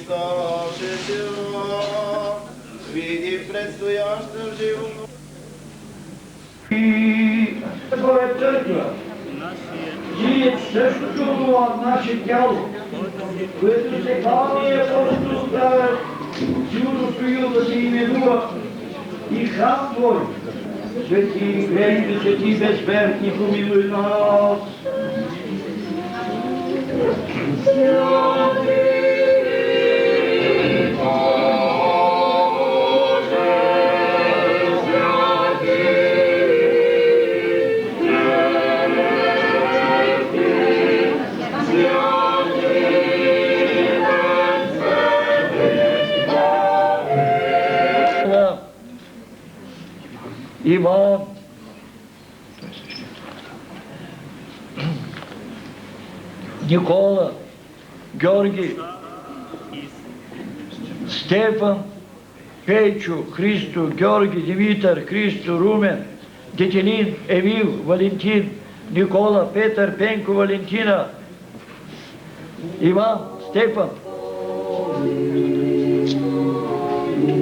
обещавшите види предстояща живот. И това е църква. И същото в наше тяло, което се хвали апостол правят, сигурно стоил да се именува и храм Твой. Свети, крепки, свети, безсмертни, помилуй нас. Иван, Никола, Георги, Стефан, Пейчо, Христо, Георги, Димитър, Христо, Румен, Детелин, Емил, Валентин, Никола, Петър, Пенко, Валентина, Иван, Стефан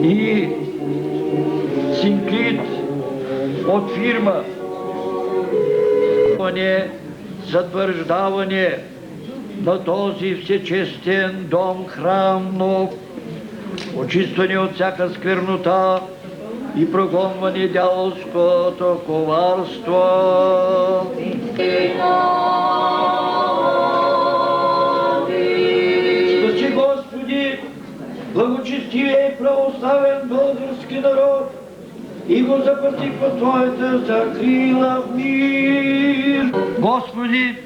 и Синклит от фирма затвърждаване на този всечестен дом, храм нов, очистване от всяка сквернота и прогонване дяволското коварство. Спаси, Господи, благочестивия и православен български народ и го запаси под Твоята закрила в мир. Господи,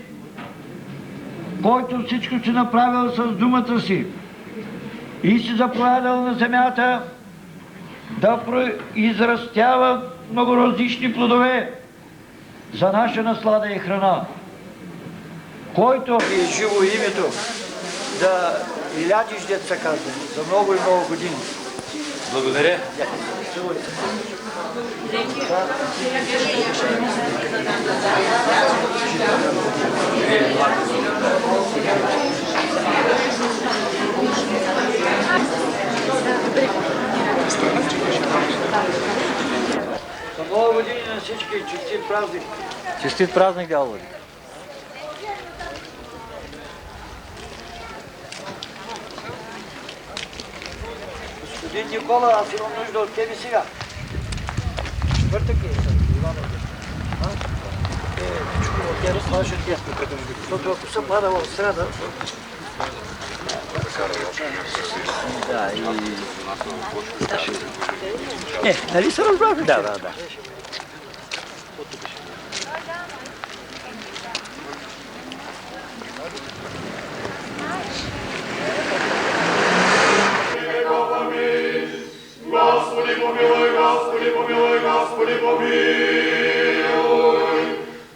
който всичко си направил с думата си и си заповядал на земята да произрастява многоразлични плодове за наша наслада и храна, който е живо името да илядиш, деца казва, за много и много години. Благодаря. За много години на всички честит празник. Честит празник, дядо Владик. Господин Никола, аз имам нужда от тебе сега. Четвъртък е, Иванов. Всичко от тебе сваше днес. Защото ако съм падал в среда... Да, и... нали се разбрахме? Да. Господи помилуй, Господи помилуй, Господи помилуй,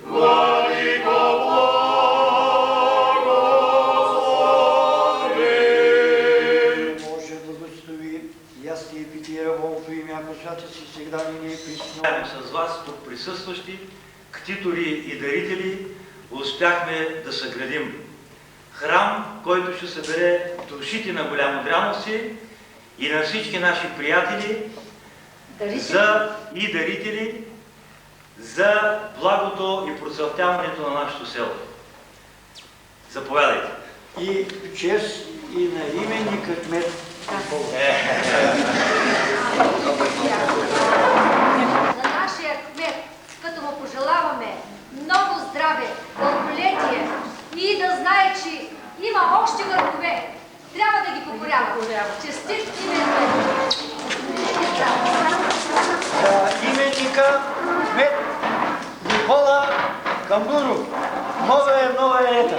Владико благослови. Боже, благослови ястие и питие рабовото име, ако свята си сега ни не е присно. С вас, тук присъстващи, ктитори и дарители, успяхме да съградим храм, който ще събере душите на голямо дряновци и на всички наши приятели и дарители за благото и процъфтяването на нашето село. Заповядайте. И чест и на именника кмет. На нашия кмет, като му пожелаваме много здраве, дълголетие и да знае, че има още върхове. Трябва да ги покорява. Честит имен. За именника кмет Никола Камбуров. Нова е лета.